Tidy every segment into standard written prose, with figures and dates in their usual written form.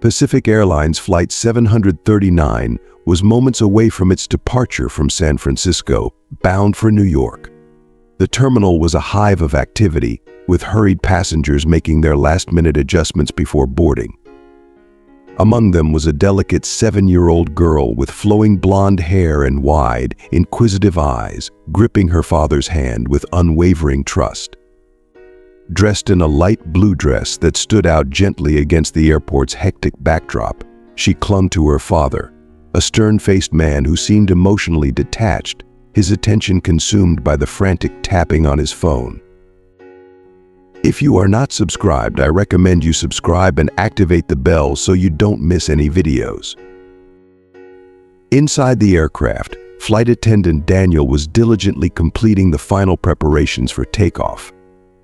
Pacific Airlines Flight 739 was moments away from its departure from San Francisco, bound for New York. The terminal was a hive of activity, with hurried passengers making their last-minute adjustments before boarding. Among them was a delicate 7-year-old girl with flowing blonde hair and wide, inquisitive eyes, gripping her father's hand with unwavering trust. Dressed in a light blue dress that stood out gently against the airport's hectic backdrop, she clung to her father, a stern-faced man who seemed emotionally detached, his attention consumed by the frantic tapping on his phone. If you are not subscribed, I recommend you subscribe and activate the bell so you don't miss any videos. Inside the aircraft, flight attendant Daniel was diligently completing the final preparations for takeoff.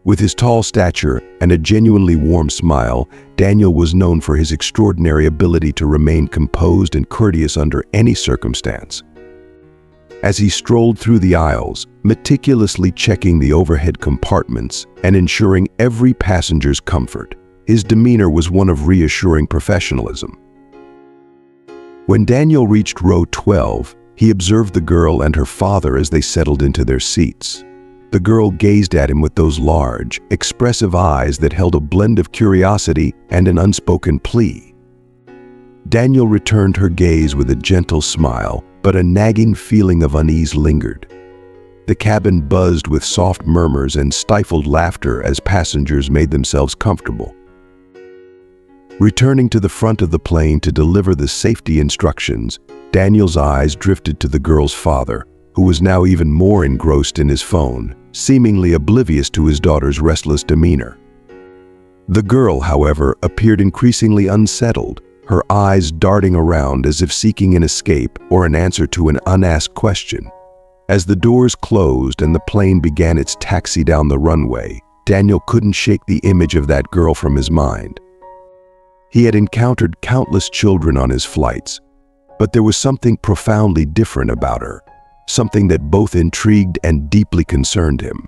With his tall stature and a genuinely warm smile, Daniel was known for his extraordinary ability to remain composed and courteous under any circumstance. As he strolled through the aisles, meticulously checking the overhead compartments and ensuring every passenger's comfort, his demeanor was one of reassuring professionalism. When Daniel reached row 12, he observed the girl and her father as they settled into their seats. The girl gazed at him with those large, expressive eyes that held a blend of curiosity and an unspoken plea. Daniel returned her gaze with a gentle smile, but a nagging feeling of unease lingered. The cabin buzzed with soft murmurs and stifled laughter as passengers made themselves comfortable. Returning to the front of the plane to deliver the safety instructions, Daniel's eyes drifted to the girl's father, who was now even more engrossed in his phone, seemingly oblivious to his daughter's restless demeanor. The girl, however, appeared increasingly unsettled, her eyes darting around as if seeking an escape or an answer to an unasked question. As the doors closed and the plane began its taxi down the runway, Daniel couldn't shake the image of that girl from his mind. He had encountered countless children on his flights, but there was something profoundly different about her, something that both intrigued and deeply concerned him.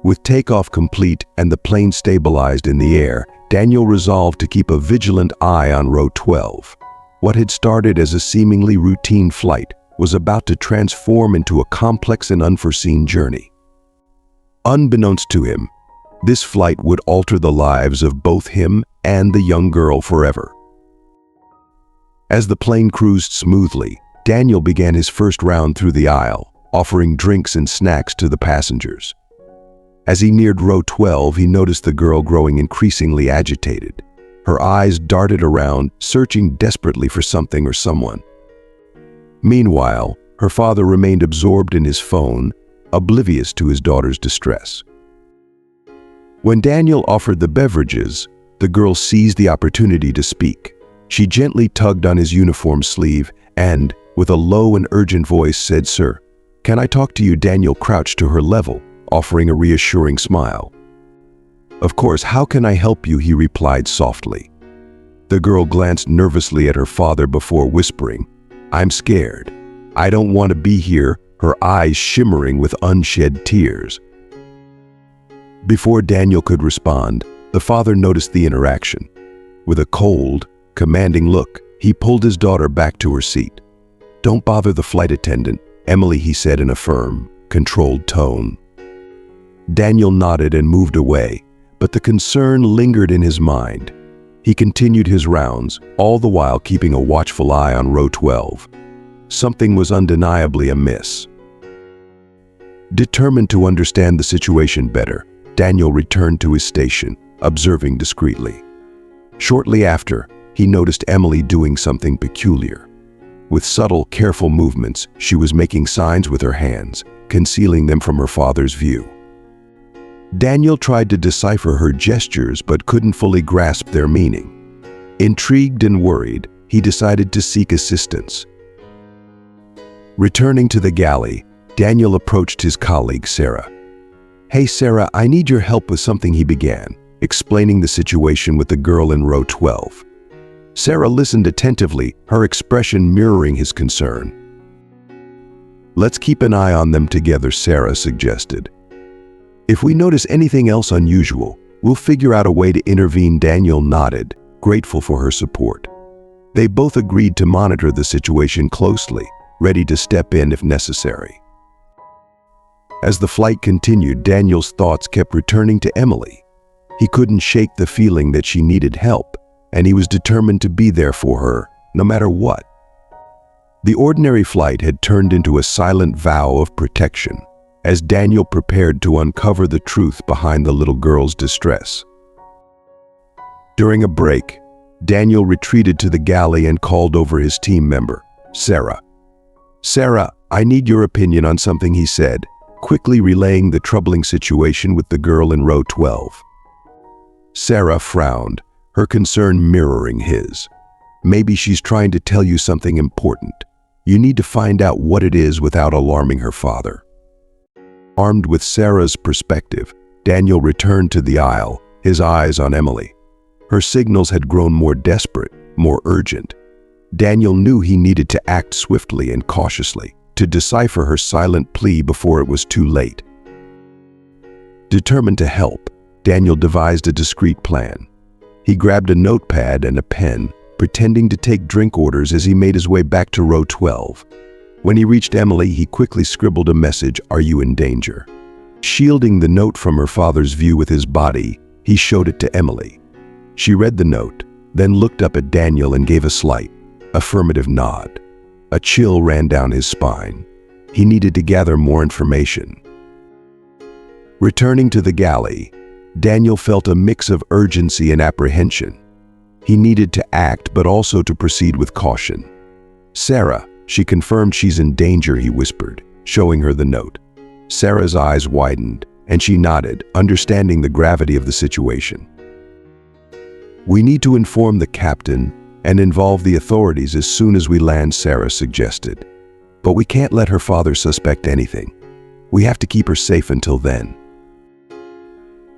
With takeoff complete and the plane stabilized in the air, Daniel resolved to keep a vigilant eye on row 12. What had started as a seemingly routine flight was about to transform into a complex and unforeseen journey. Unbeknownst to him, this flight would alter the lives of both him and the young girl forever. As the plane cruised smoothly, Daniel began his first round through the aisle, offering drinks and snacks to the passengers. As he neared row 12, he noticed the girl growing increasingly agitated. Her eyes darted around, searching desperately for something or someone. Meanwhile, her father remained absorbed in his phone, oblivious to his daughter's distress. When Daniel offered the beverages, the girl seized the opportunity to speak. She gently tugged on his uniform sleeve and, with a low and urgent voice, said, "Sir, can I talk to you?" Daniel crouched to her level, offering a reassuring smile. "Of course, how can I help you?" he replied softly. The girl glanced nervously at her father before whispering, "I'm scared. I don't want to be here," her eyes shimmering with unshed tears. Before Daniel could respond, the father noticed the interaction. With a cold, commanding look, he pulled his daughter back to her seat. "Don't bother the flight attendant, Emily," he said in a firm, controlled tone. Daniel nodded and moved away, but the concern lingered in his mind. He continued his rounds, all the while keeping a watchful eye on row 12. Something was undeniably amiss. Determined to understand the situation better, Daniel returned to his station, observing discreetly. Shortly after, he noticed Emily doing something peculiar. With subtle, careful movements, she was making signs with her hands, concealing them from her father's view. Daniel tried to decipher her gestures but couldn't fully grasp their meaning. Intrigued and worried, he decided to seek assistance. Returning to the galley, Daniel approached his colleague, Sarah. "Hey Sarah, I need your help with something," he began, explaining the situation with the girl in row 12. Sarah listened attentively, her expression mirroring his concern. "Let's keep an eye on them together," Sarah suggested. "If we notice anything else unusual, we'll figure out a way to intervene." Daniel nodded, grateful for her support. They both agreed to monitor the situation closely, ready to step in if necessary. As the flight continued, Daniel's thoughts kept returning to Emily. He couldn't shake the feeling that she needed help, and he was determined to be there for her, no matter what. The ordinary flight had turned into a silent vow of protection, as Daniel prepared to uncover the truth behind the little girl's distress. During a break, Daniel retreated to the galley and called over his team member, Sarah. "Sarah, I need your opinion on something," he said, quickly relaying the troubling situation with the girl in row 12. Sarah frowned, her concern mirroring his. "Maybe she's trying to tell you something important. You need to find out what it is without alarming her father." Armed with Sarah's perspective, Daniel returned to the aisle, his eyes on Emily. Her signals had grown more desperate, more urgent. Daniel knew he needed to act swiftly and cautiously, to decipher her silent plea before it was too late. Determined to help, Daniel devised a discreet plan. He grabbed a notepad and a pen, pretending to take drink orders as he made his way back to row 12. When he reached Emily, he quickly scribbled a message, "Are you in danger?" Shielding the note from her father's view with his body, he showed it to Emily. She read the note, then looked up at Daniel and gave a slight, affirmative nod. A chill ran down his spine. He needed to gather more information. Returning to the galley, Daniel felt a mix of urgency and apprehension. He needed to act, but also to proceed with caution. "Sarah, she confirmed she's in danger," he whispered, showing her the note. Sarah's eyes widened, and she nodded, understanding the gravity of the situation. "We need to inform the captain and involve the authorities as soon as we land," Sarah suggested. "But we can't let her father suspect anything. We have to keep her safe until then."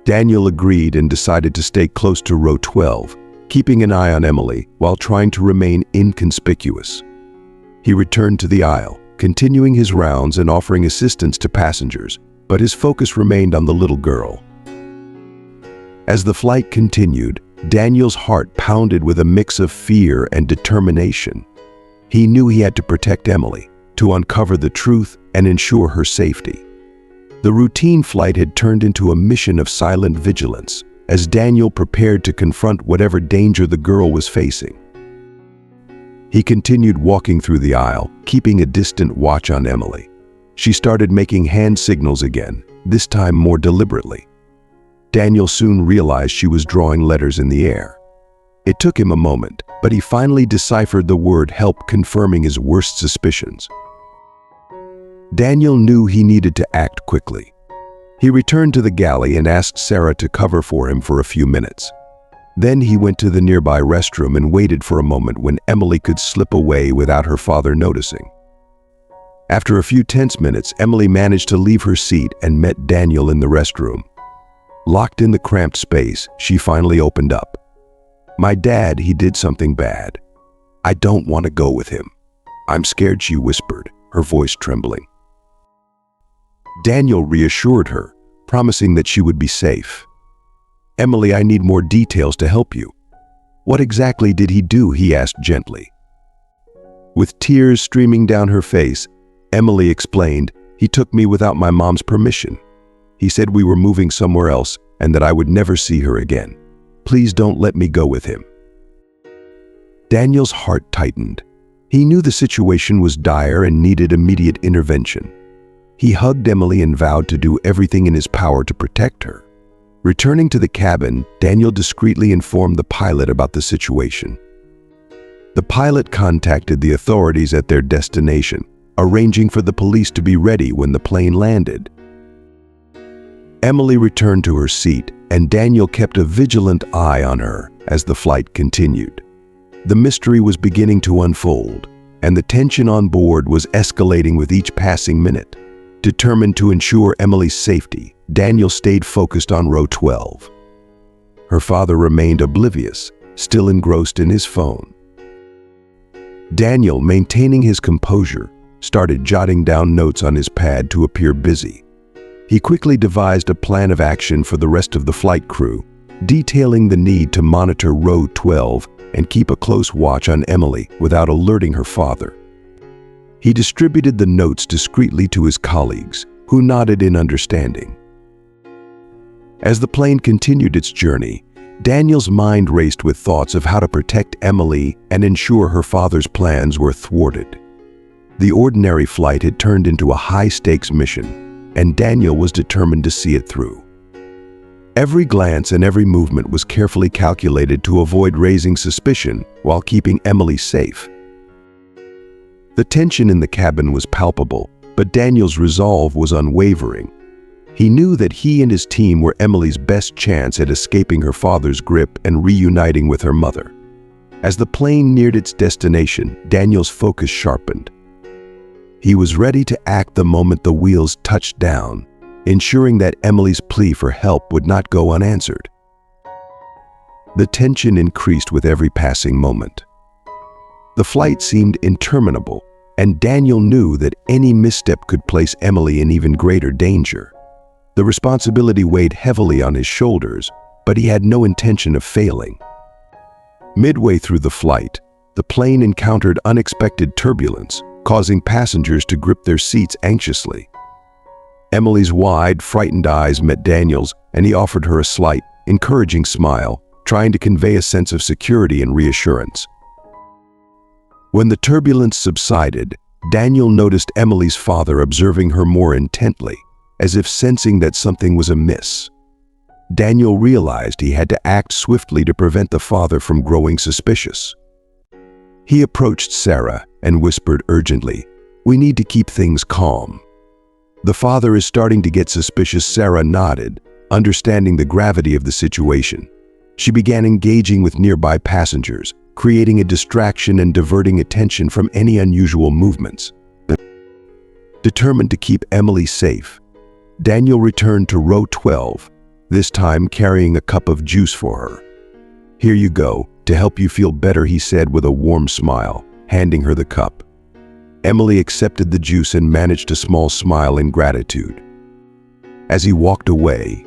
Daniel agreed and decided to stay close to row 12, keeping an eye on Emily while trying to remain inconspicuous. He returned to the aisle, continuing his rounds and offering assistance to passengers, but his focus remained on the little girl. As the flight continued, Daniel's heart pounded with a mix of fear and determination. He knew he had to protect Emily, to uncover the truth and ensure her safety. The routine flight had turned into a mission of silent vigilance, as Daniel prepared to confront whatever danger the girl was facing. He continued walking through the aisle, keeping a distant watch on Emily. She started making hand signals again, this time more deliberately. Daniel soon realized she was drawing letters in the air. It took him a moment, but he finally deciphered the word "help," confirming his worst suspicions. Daniel knew he needed to act quickly. He returned to the galley and asked Sarah to cover for him for a few minutes. Then he went to the nearby restroom and waited for a moment when Emily could slip away without her father noticing. After a few tense minutes, Emily managed to leave her seat and met Daniel in the restroom. Locked in the cramped space, she finally opened up. "My dad, he did something bad. I don't want to go with him. I'm scared," she whispered, her voice trembling. Daniel reassured her, promising that she would be safe. "Emily, I need more details to help you." "What exactly did he do?" he asked gently. With tears streaming down her face, Emily explained, "He took me without my mom's permission. He said we were moving somewhere else and that I would never see her again. Please don't let me go with him." Daniel's heart tightened. He knew the situation was dire and needed immediate intervention. He hugged Emily and vowed to do everything in his power to protect her. Returning to the cabin, Daniel discreetly informed the pilot about the situation. The pilot contacted the authorities at their destination, arranging for the police to be ready when the plane landed. Emily returned to her seat, and Daniel kept a vigilant eye on her as the flight continued. The mystery was beginning to unfold, and the tension on board was escalating with each passing minute. Determined to ensure Emily's safety, Daniel stayed focused on row 12. Her father remained oblivious, still engrossed in his phone. Daniel, maintaining his composure, started jotting down notes on his pad to appear busy. He quickly devised a plan of action for the rest of the flight crew, detailing the need to monitor row 12 and keep a close watch on Emily without alerting her father. He distributed the notes discreetly to his colleagues, who nodded in understanding. As the plane continued its journey, Daniel's mind raced with thoughts of how to protect Emily and ensure her father's plans were thwarted. The ordinary flight had turned into a high-stakes mission, and Daniel was determined to see it through. Every glance and every movement was carefully calculated to avoid raising suspicion while keeping Emily safe. The tension in the cabin was palpable, but Daniel's resolve was unwavering. He knew that he and his team were Emily's best chance at escaping her father's grip and reuniting with her mother. As the plane neared its destination, Daniel's focus sharpened. He was ready to act the moment the wheels touched down, ensuring that Emily's plea for help would not go unanswered. The tension increased with every passing moment. The flight seemed interminable, and Daniel knew that any misstep could place Emily in even greater danger. The responsibility weighed heavily on his shoulders, but he had no intention of failing. Midway through the flight, the plane encountered unexpected turbulence, causing passengers to grip their seats anxiously. Emily's wide, frightened eyes met Daniel's, and he offered her a slight, encouraging smile, trying to convey a sense of security and reassurance. When the turbulence subsided, Daniel noticed Emily's father observing her more intently, as if sensing that something was amiss. Daniel realized he had to act swiftly to prevent the father from growing suspicious. He approached Sarah and whispered urgently, "We need to keep things calm." "The father is starting to get suspicious." Sarah nodded, understanding the gravity of the situation. She began engaging with nearby passengers, creating a distraction and diverting attention from any unusual movements. Determined to keep Emily safe, Daniel returned to row 12, this time carrying a cup of juice for her. "Here you go, to help you feel better," he said with a warm smile, handing her the cup. Emily accepted the juice and managed a small smile in gratitude. As he walked away,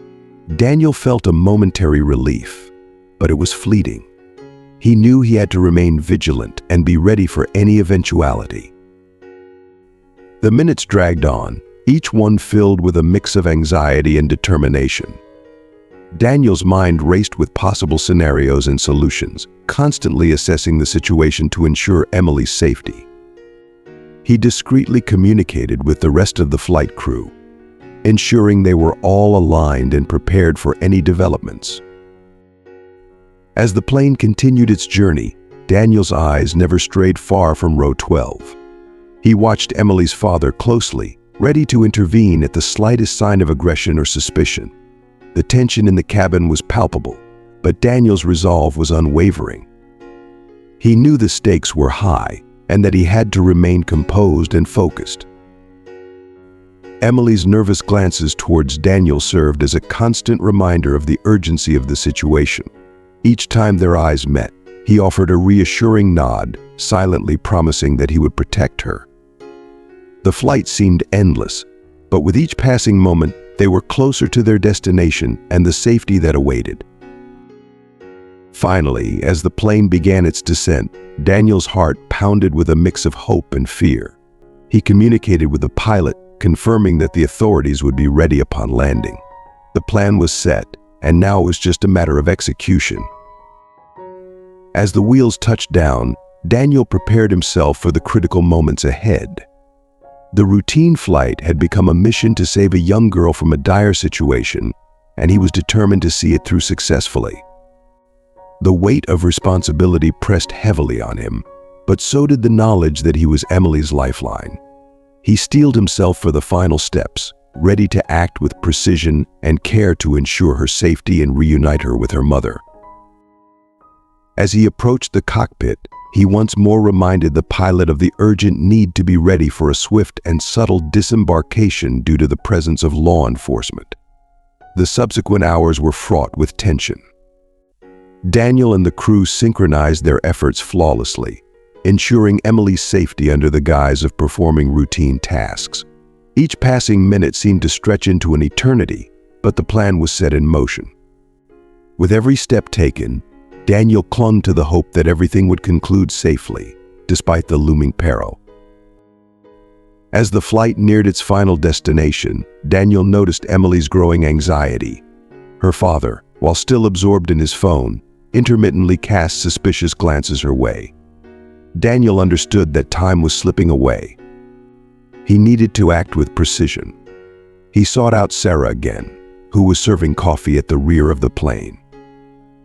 Daniel felt a momentary relief, but it was fleeting. He knew he had to remain vigilant and be ready for any eventuality. The minutes dragged on, each one filled with a mix of anxiety and determination. Daniel's mind raced with possible scenarios and solutions, constantly assessing the situation to ensure Emily's safety. He discreetly communicated with the rest of the flight crew, ensuring they were all aligned and prepared for any developments. As the plane continued its journey, Daniel's eyes never strayed far from row 12. He watched Emily's father closely, ready to intervene at the slightest sign of aggression or suspicion. The tension in the cabin was palpable, but Daniel's resolve was unwavering. He knew the stakes were high and that he had to remain composed and focused. Emily's nervous glances towards Daniel served as a constant reminder of the urgency of the situation. Each time their eyes met, he offered a reassuring nod, silently promising that he would protect her. The flight seemed endless, but with each passing moment, they were closer to their destination and the safety that awaited. Finally, as the plane began its descent, Daniel's heart pounded with a mix of hope and fear. He communicated with the pilot, confirming that the authorities would be ready upon landing. The plan was set, and now it was just a matter of execution. As the wheels touched down, Daniel prepared himself for the critical moments ahead. The routine flight had become a mission to save a young girl from a dire situation, and he was determined to see it through successfully. The weight of responsibility pressed heavily on him, but so did the knowledge that he was Emily's lifeline. He steeled himself for the final steps, ready to act with precision and care to ensure her safety and reunite her with her mother. As he approached the cockpit, he once more reminded the pilot of the urgent need to be ready for a swift and subtle disembarkation due to the presence of law enforcement. The subsequent hours were fraught with tension. Daniel and the crew synchronized their efforts flawlessly, ensuring Emily's safety under the guise of performing routine tasks. Each passing minute seemed to stretch into an eternity, but the plan was set in motion. With every step taken, Daniel clung to the hope that everything would conclude safely, despite the looming peril. As the flight neared its final destination, Daniel noticed Emily's growing anxiety. Her father, while still absorbed in his phone, intermittently cast suspicious glances her way. Daniel understood that time was slipping away. He needed to act with precision. He sought out Sarah again, who was serving coffee at the rear of the plane.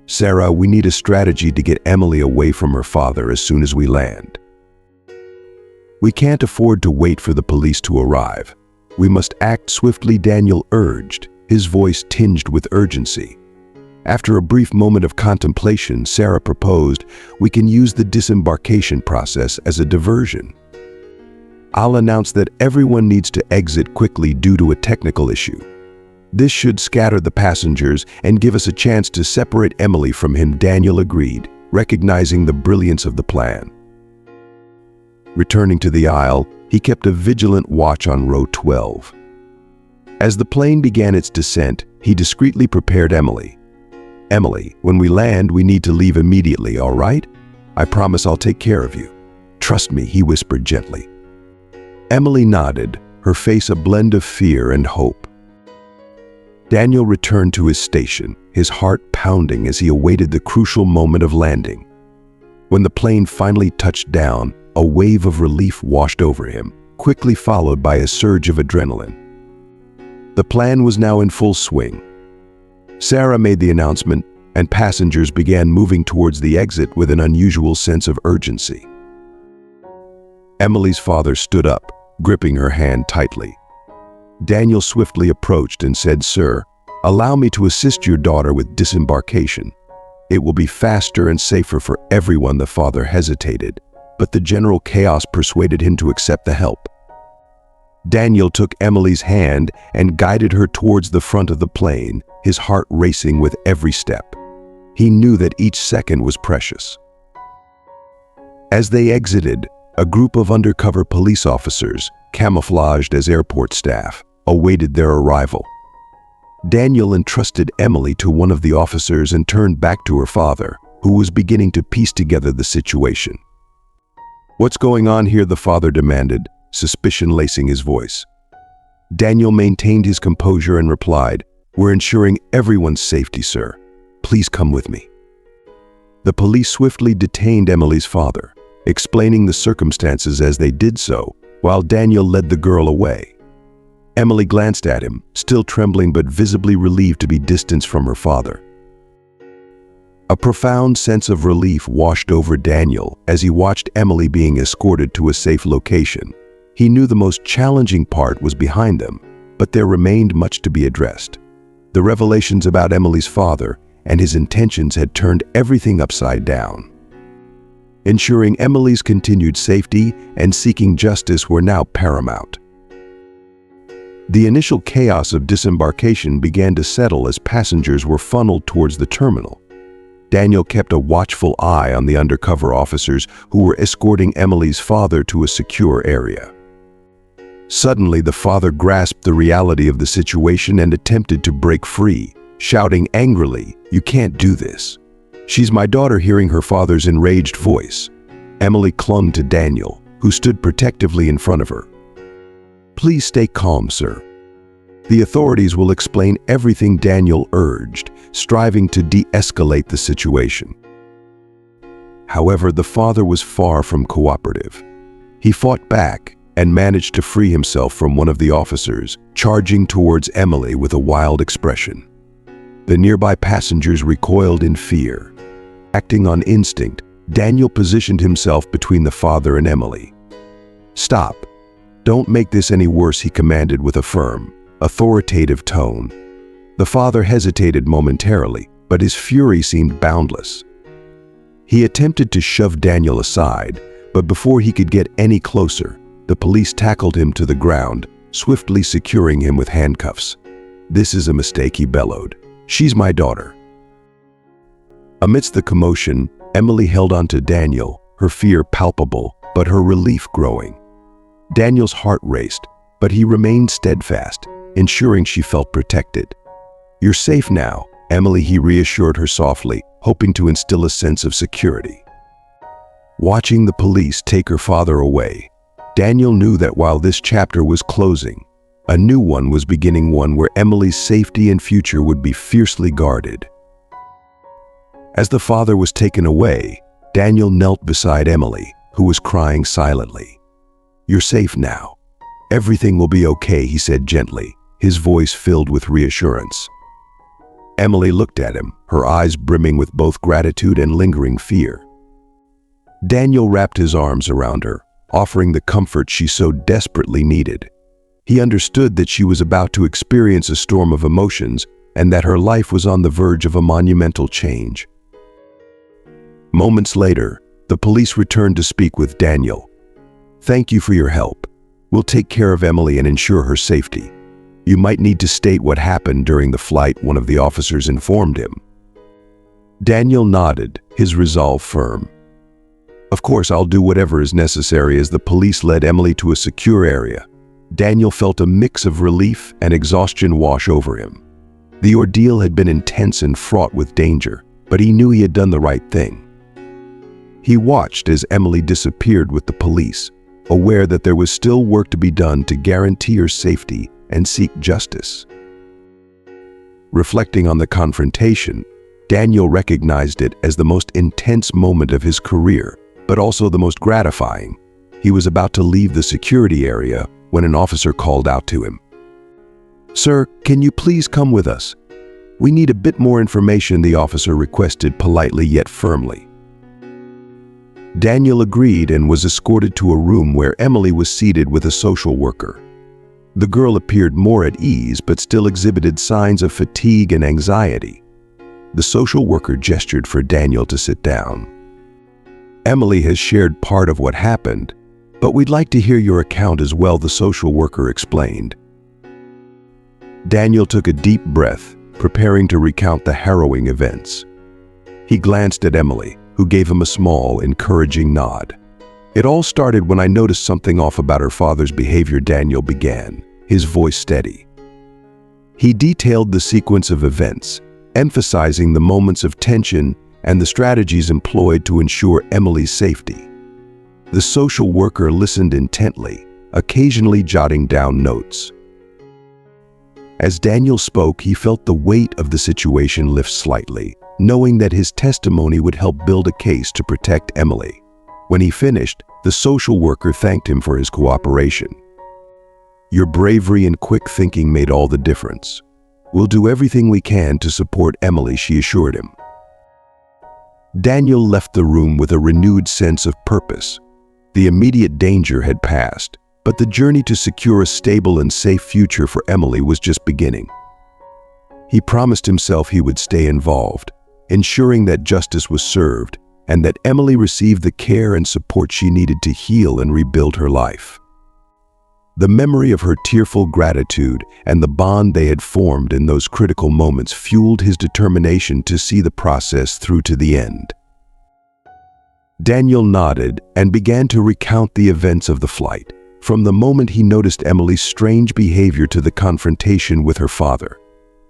"Sarah, we need a strategy to get Emily away from her father as soon as we land. We can't afford to wait for the police to arrive. We must act swiftly," Daniel urged, his voice tinged with urgency. After a brief moment of contemplation, Sarah proposed, "We can use the disembarkation process as a diversion. I'll announce that everyone needs to exit quickly due to a technical issue. This should scatter the passengers and give us a chance to separate Emily from him." Daniel agreed, recognizing the brilliance of the plan. Returning to the aisle, he kept a vigilant watch on row 12. As the plane began its descent, he discreetly prepared Emily. "Emily, when we land, we need to leave immediately, all right? I promise I'll take care of you. Trust me," he whispered gently. Emily nodded, her face a blend of fear and hope. Daniel returned to his station, his heart pounding as he awaited the crucial moment of landing. When the plane finally touched down, a wave of relief washed over him, quickly followed by a surge of adrenaline. The plan was now in full swing. Sarah made the announcement, and passengers began moving towards the exit with an unusual sense of urgency. Emily's father stood up, gripping her hand tightly. Daniel swiftly approached and said, "Sir, allow me to assist your daughter with disembarkation. It will be faster and safer for everyone." The father hesitated, but the general chaos persuaded him to accept the help. Daniel took Emily's hand and guided her towards the front of the plane, his heart racing with every step. He knew that each second was precious. As they exited, a group of undercover police officers, camouflaged as airport staff, awaited their arrival. Daniel entrusted Emily to one of the officers and turned back to her father, who was beginning to piece together the situation. "What's going on here?" the father demanded, suspicion lacing his voice. Daniel maintained his composure and replied, "We're ensuring everyone's safety, sir. Please come with me." The police swiftly detained Emily's father, explaining the circumstances as they did so, while Daniel led the girl away. Emily glanced at him, still trembling but visibly relieved to be distanced from her father. A profound sense of relief washed over Daniel as he watched Emily being escorted to a safe location. He knew the most challenging part was behind them, but there remained much to be addressed. The revelations about Emily's father and his intentions had turned everything upside down. Ensuring Emily's continued safety and seeking justice were now paramount. The initial chaos of disembarkation began to settle as passengers were funneled towards the terminal. Daniel kept a watchful eye on the undercover officers who were escorting Emily's father to a secure area. Suddenly, the father grasped the reality of the situation and attempted to break free, shouting angrily, "You can't do this. She's my daughter." Hearing her father's enraged voice, Emily clung to Daniel, who stood protectively in front of her. "Please stay calm, sir. The authorities will explain everything," Daniel urged, striving to de-escalate the situation. However, the father was far from cooperative. He fought back and managed to free himself from one of the officers, charging towards Emily with a wild expression. The nearby passengers recoiled in fear. Acting on instinct, Daniel positioned himself between the father and Emily. "Stop. Don't make this any worse," he commanded with a firm, authoritative tone. The father hesitated momentarily, but his fury seemed boundless. He attempted to shove Daniel aside, but before he could get any closer, the police tackled him to the ground, swiftly securing him with handcuffs. "This is a mistake," he bellowed. "She's my daughter." Amidst the commotion, Emily held on to Daniel, her fear palpable, but her relief growing. Daniel's heart raced, but he remained steadfast, ensuring she felt protected. "You're safe now. Emily, he reassured her softly, hoping to instill a sense of security. Watching the police take her father away, Daniel knew that while this chapter was closing, a new one was beginning, one where Emily's safety and future would be fiercely guarded. As the father was taken away, Daniel knelt beside Emily, who was crying silently. "You're safe now. Everything will be okay," he said gently, his voice filled with reassurance. Emily looked at him, her eyes brimming with both gratitude and lingering fear. Daniel wrapped his arms around her, offering the comfort she so desperately needed. He understood that she was about to experience a storm of emotions and that her life was on the verge of a monumental change. Moments later, the police returned to speak with Daniel. "Thank you for your help. We'll take care of Emily and ensure her safety. You might need to state what happened during the flight," one of the officers informed him. Daniel nodded, his resolve firm. "Of course, I'll do whatever is necessary." As the police led Emily to a secure area, Daniel felt a mix of relief and exhaustion wash over him. The ordeal had been intense and fraught with danger, but he knew he had done the right thing. He watched as Emily disappeared with the police, aware that there was still work to be done to guarantee her safety and seek justice. Reflecting on the confrontation, Daniel recognized it as the most intense moment of his career, but also the most gratifying. He was about to leave the security area when an officer called out to him. "Sir, can you please come with us? We need a bit more information," the officer requested politely yet firmly. Daniel agreed and was escorted to a room where Emily was seated with a social worker. The girl appeared more at ease but still exhibited signs of fatigue and anxiety. The social worker gestured for Daniel to sit down. "Emily has shared part of what happened, but we'd like to hear your account as well," the social worker explained. Daniel took a deep breath, preparing to recount the harrowing events. He glanced at Emily, who gave him a small, encouraging nod. "It all started when I noticed something off about her father's behavior," Daniel began, his voice steady. He detailed the sequence of events, emphasizing the moments of tension and the strategies employed to ensure Emily's safety. The social worker listened intently, occasionally jotting down notes. As Daniel spoke, he felt the weight of the situation lift slightly, knowing that his testimony would help build a case to protect Emily. When he finished, the social worker thanked him for his cooperation. "Your bravery and quick thinking made all the difference. We'll do everything we can to support Emily," she assured him. Daniel left the room with a renewed sense of purpose. The immediate danger had passed, but the journey to secure a stable and safe future for Emily was just beginning. He promised himself he would stay involved, ensuring that justice was served and that Emily received the care and support she needed to heal and rebuild her life. The memory of her tearful gratitude and the bond they had formed in those critical moments fueled his determination to see the process through to the end. Daniel nodded and began to recount the events of the flight, from the moment he noticed Emily's strange behavior to the confrontation with her father.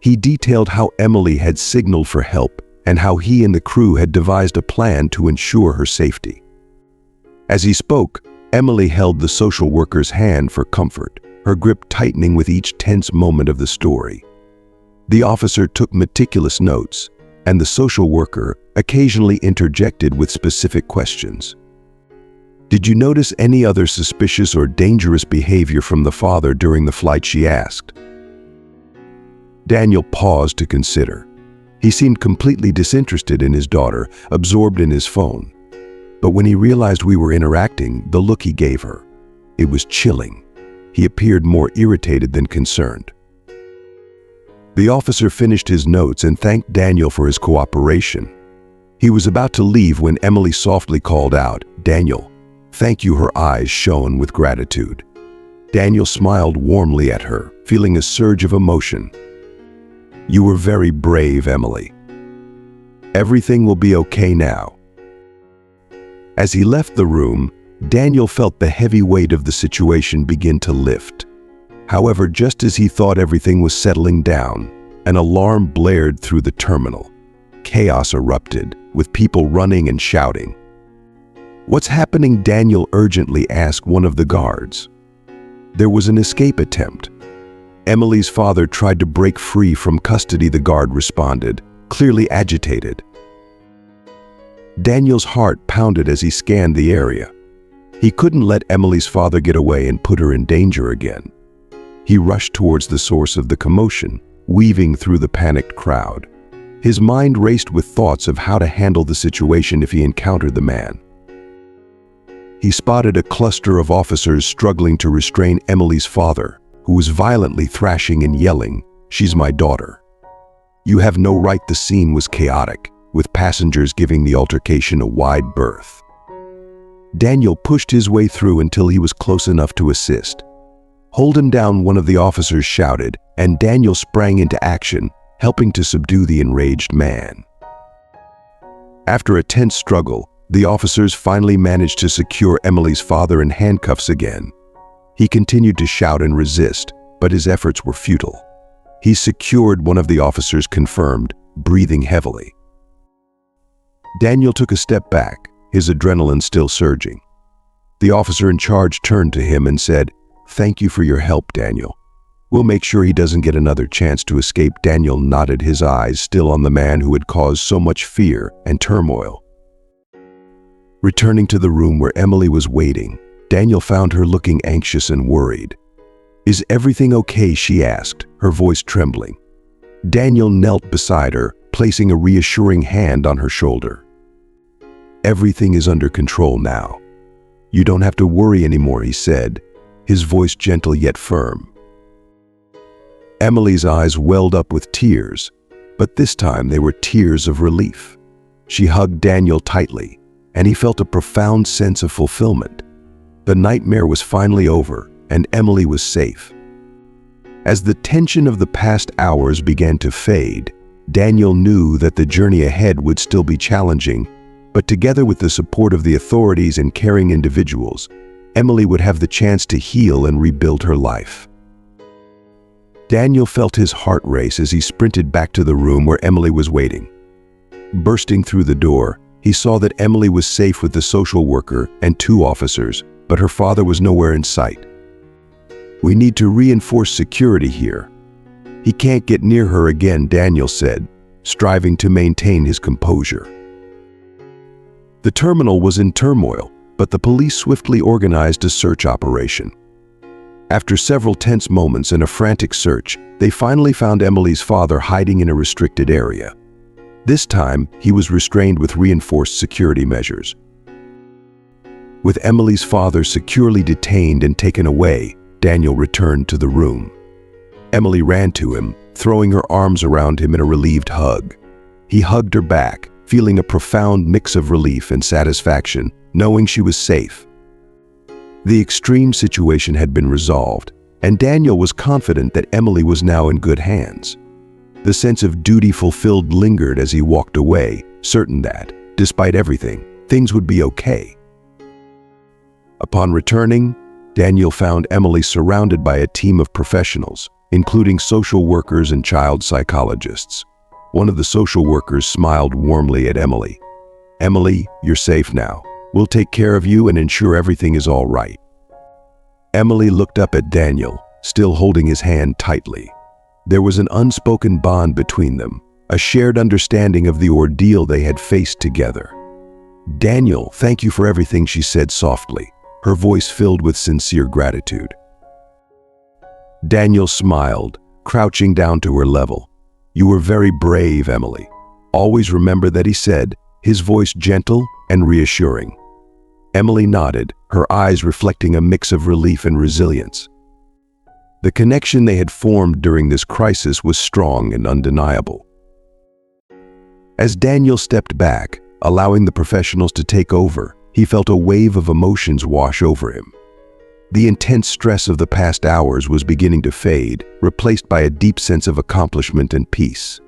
He detailed how Emily had signaled for help and how he and the crew had devised a plan to ensure her safety. As he spoke, Emily held the social worker's hand for comfort, her grip tightening with each tense moment of the story. The officer took meticulous notes, and the social worker occasionally interjected with specific questions. "Did you notice any other suspicious or dangerous behavior from the father during the flight?" she asked. Daniel paused to consider. He seemed completely disinterested in his daughter, absorbed in his phone. But when he realized we were interacting, the look he gave her, it was chilling. He appeared more irritated than concerned. The officer finished his notes and thanked Daniel for his cooperation. He was about to leave when Emily softly called out, "Daniel, thank you." Her eyes shone with gratitude. Daniel smiled warmly at her, feeling a surge of emotion. "You were very brave, Emily. Everything will be okay now." As he left the room, Daniel felt the heavy weight of the situation begin to lift. However, just as he thought everything was settling down, An alarm blared through the terminal. Chaos erupted, with people running and shouting. "What's happening?" Daniel urgently asked one of the guards. There was an escape attempt. Emily's father tried to break free from custody, the guard responded, clearly agitated. Daniel's heart pounded as he scanned the area. He couldn't let Emily's father get away and put her in danger again. He rushed towards the source of the commotion, weaving through the panicked crowd. His mind raced with thoughts of how to handle the situation if he encountered the man. He spotted a cluster of officers struggling to restrain Emily's father, who was violently thrashing and yelling, "She's my daughter." "You have no right." The scene was chaotic, with passengers giving the altercation a wide berth. Daniel pushed his way through until he was close enough to assist. "Hold him down," one of the officers shouted, and Daniel sprang into action, helping to subdue the enraged man. After a tense struggle, the officers finally managed to secure Emily's father in handcuffs again. He continued to shout and resist, but his efforts were futile. He secured, one of the officers confirmed, breathing heavily. Daniel took a step back, his adrenaline still surging. The officer in charge turned to him and said, "Thank you for your help, Daniel. We'll make sure he doesn't get another chance to escape." Daniel nodded, his eyes still on the man who had caused so much fear and turmoil. Returning to the room where Emily was waiting, Daniel found her looking anxious and worried. "Is everything okay?" she asked, her voice trembling. Daniel knelt beside her, placing a reassuring hand on her shoulder. "Everything is under control now. You don't have to worry anymore," he said, his voice gentle yet firm. Emily's eyes welled up with tears, but this time they were tears of relief. She hugged Daniel tightly, and he felt a profound sense of fulfillment. The nightmare was finally over, and Emily was safe. As the tension of the past hours began to fade, Daniel knew that the journey ahead would still be challenging, but together with the support of the authorities and caring individuals, Emily would have the chance to heal and rebuild her life. Daniel felt his heart race as he sprinted back to the room where Emily was waiting. Bursting through the door, he saw that Emily was safe with the social worker and 2 officers, but her father was nowhere in sight. "We need to reinforce security here. He can't get near her again," Daniel said, striving to maintain his composure. The terminal was in turmoil, but the police swiftly organized a search operation. After several tense moments and a frantic search, they finally found Emily's father hiding in a restricted area. This time, he was restrained with reinforced security measures. With Emily's father securely detained and taken away, Daniel returned to the room. Emily ran to him, throwing her arms around him in a relieved hug. He hugged her back, feeling a profound mix of relief and satisfaction, knowing she was safe. The extreme situation had been resolved, and Daniel was confident that Emily was now in good hands. The sense of duty fulfilled lingered as he walked away, certain that, despite everything, things would be okay. Upon returning, Daniel found Emily surrounded by a team of professionals, including social workers and child psychologists. One of the social workers smiled warmly at Emily. "Emily, you're safe now. We'll take care of you and ensure everything is all right." Emily looked up at Daniel, still holding his hand tightly. There was an unspoken bond between them, a shared understanding of the ordeal they had faced together. "Daniel, thank you for everything," she said softly, her voice filled with sincere gratitude. Daniel smiled, crouching down to her level. "You were very brave, Emily. Always remember that," he said, his voice gentle and reassuring. Emily nodded, her eyes reflecting a mix of relief and resilience. The connection they had formed during this crisis was strong and undeniable. As Daniel stepped back, allowing the professionals to take over, he felt a wave of emotions wash over him. The intense stress of the past hours was beginning to fade, replaced by a deep sense of accomplishment and peace.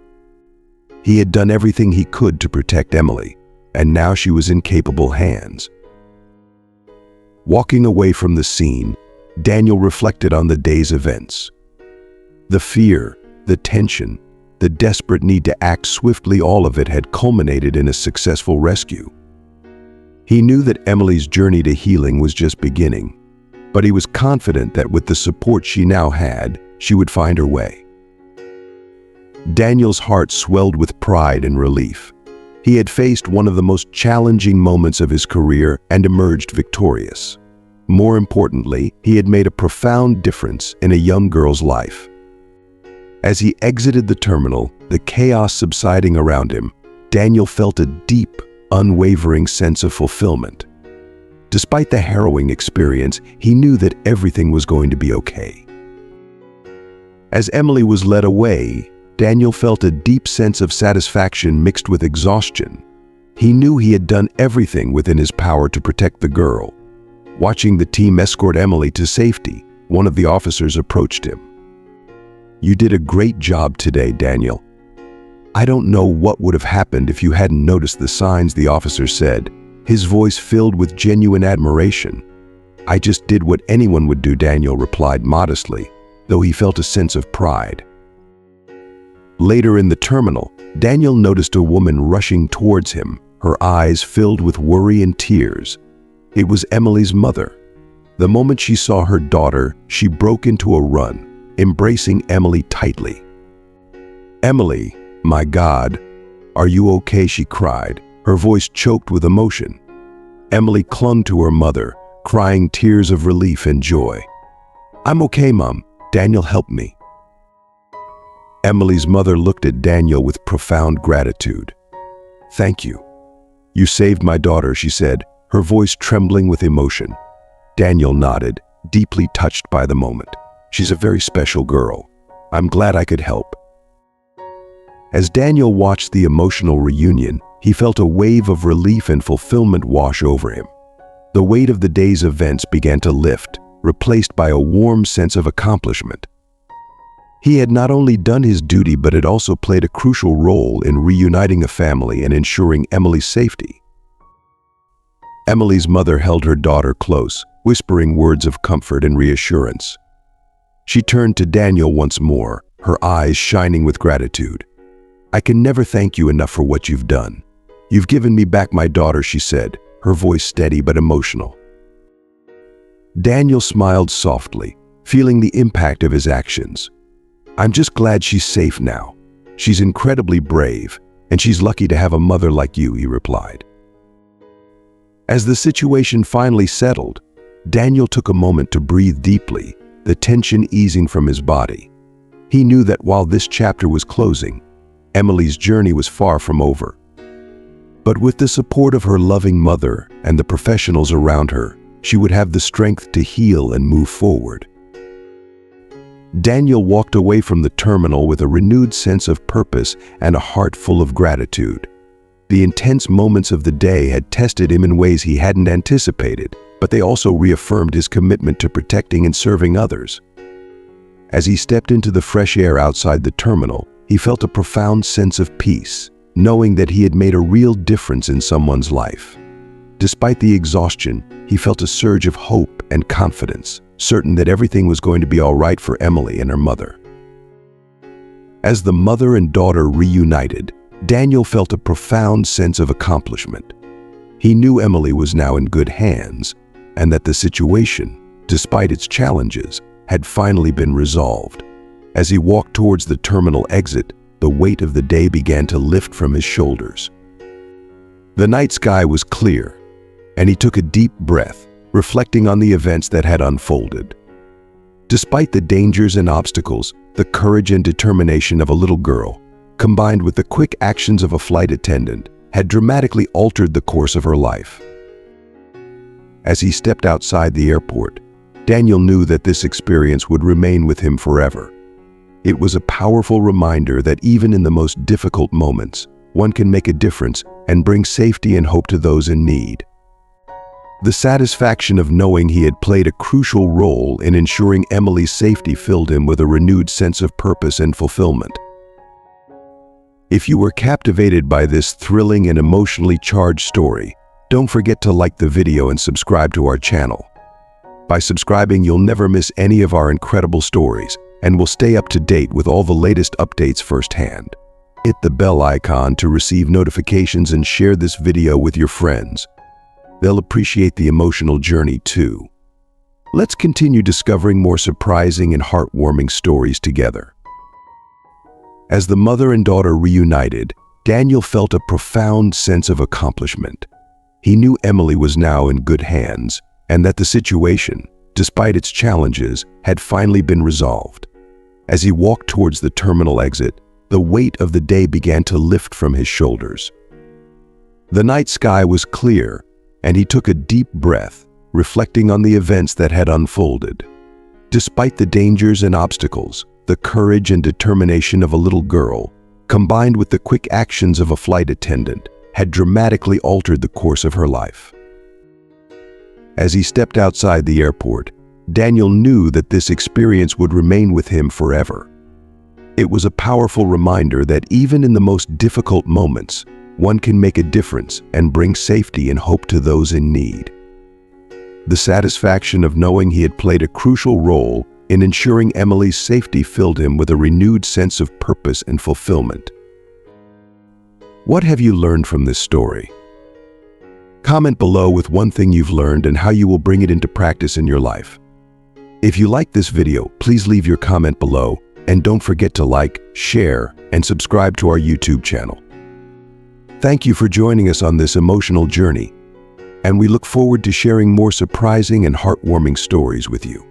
He had done everything he could to protect Emily, and now she was in capable hands. Walking away from the scene, Daniel reflected on the day's events. The fear, the tension, the desperate need to act swiftly, all of it had culminated in a successful rescue. He knew that Emily's journey to healing was just beginning, but he was confident that with the support she now had, she would find her way. Daniel's heart swelled with pride and relief. He had faced one of the most challenging moments of his career and emerged victorious. More importantly, he had made a profound difference in a young girl's life. As he exited the terminal, the chaos subsiding around him, Daniel felt a deep, unwavering sense of fulfillment. Despite the harrowing experience, he knew that everything was going to be okay. As Emily was led away, Daniel felt a deep sense of satisfaction mixed with exhaustion. He knew he had done everything within his power to protect the girl. Watching the team escort Emily to safety, one of the officers approached him. "You did a great job today, Daniel. I don't know what would have happened if you hadn't noticed the signs," the officer said, his voice filled with genuine admiration. "I just did what anyone would do," Daniel replied modestly, though he felt a sense of pride. Later in the terminal, Daniel noticed a woman rushing towards him, her eyes filled with worry and tears. It was Emily's mother. The moment she saw her daughter, she broke into a run, embracing Emily tightly. "Emily, my God, are you okay?" she cried, her voice choked with emotion. Emily clung to her mother, crying tears of relief and joy. "I'm okay, Mom. Daniel helped me." Emily's mother looked at Daniel with profound gratitude. "Thank you. You saved my daughter," she said, her voice trembling with emotion. Daniel nodded, deeply touched by the moment. "She's a very special girl. I'm glad I could help." As Daniel watched the emotional reunion, he felt a wave of relief and fulfillment wash over him. The weight of the day's events began to lift, replaced by a warm sense of accomplishment. He had not only done his duty, but had also played a crucial role in reuniting a family and ensuring Emily's safety. Emily's mother held her daughter close, whispering words of comfort and reassurance. She turned to Daniel once more, her eyes shining with gratitude. "I can never thank you enough for what you've done. You've given me back my daughter," she said, her voice steady but emotional. Daniel smiled softly, feeling the impact of his actions. "I'm just glad she's safe now. She's incredibly brave, and she's lucky to have a mother like you," he replied. As the situation finally settled, Daniel took a moment to breathe deeply, the tension easing from his body. He knew that while this chapter was closing, Emily's journey was far from over. But with the support of her loving mother and the professionals around her, she would have the strength to heal and move forward. Daniel walked away from the terminal with a renewed sense of purpose and a heart full of gratitude. The intense moments of the day had tested him in ways he hadn't anticipated, but they also reaffirmed his commitment to protecting and serving others. As he stepped into the fresh air outside the terminal, he felt a profound sense of peace, knowing that he had made a real difference in someone's life. Despite the exhaustion, he felt a surge of hope and confidence, certain that everything was going to be all right for Emily and her mother. As the mother and daughter reunited, Daniel felt a profound sense of accomplishment. He knew Emily was now in good hands, and that the situation, despite its challenges, had finally been resolved. As he walked towards the terminal exit, the weight of the day began to lift from his shoulders. The night sky was clear, and he took a deep breath, reflecting on the events that had unfolded. Despite the dangers and obstacles, the courage and determination of a little girl, combined with the quick actions of a flight attendant, had dramatically altered the course of her life. As he stepped outside the airport, Daniel knew that this experience would remain with him forever. It was a powerful reminder that even in the most difficult moments, one can make a difference and bring safety and hope to those in need. The satisfaction of knowing he had played a crucial role in ensuring Emily's safety filled him with a renewed sense of purpose and fulfillment. If you were captivated by this thrilling and emotionally charged story, don't forget to like the video and subscribe to our channel. By subscribing, you'll never miss any of our incredible stories, and will stay up to date with all the latest updates firsthand. Hit the bell icon to receive notifications and share this video with your friends. They'll appreciate the emotional journey too. Let's continue discovering more surprising and heartwarming stories together. As the mother and daughter reunited, Daniel felt a profound sense of accomplishment. He knew Emily was now in good hands, and that the situation, despite its challenges, had finally been resolved. As he walked towards the terminal exit, the weight of the day began to lift from his shoulders. The night sky was clear, and he took a deep breath, reflecting on the events that had unfolded. Despite the dangers and obstacles, the courage and determination of a little girl, combined with the quick actions of a flight attendant, had dramatically altered the course of her life. As he stepped outside the airport, Daniel knew that this experience would remain with him forever. It was a powerful reminder that even in the most difficult moments, one can make a difference and bring safety and hope to those in need. The satisfaction of knowing he had played a crucial role in ensuring Emily's safety filled him with a renewed sense of purpose and fulfillment. What have you learned from this story? Comment below with one thing you've learned and how you will bring it into practice in your life. If you like this video, please leave your comment below, and don't forget to like, share, and subscribe to our YouTube channel. Thank you for joining us on this emotional journey, and we look forward to sharing more surprising and heartwarming stories with you.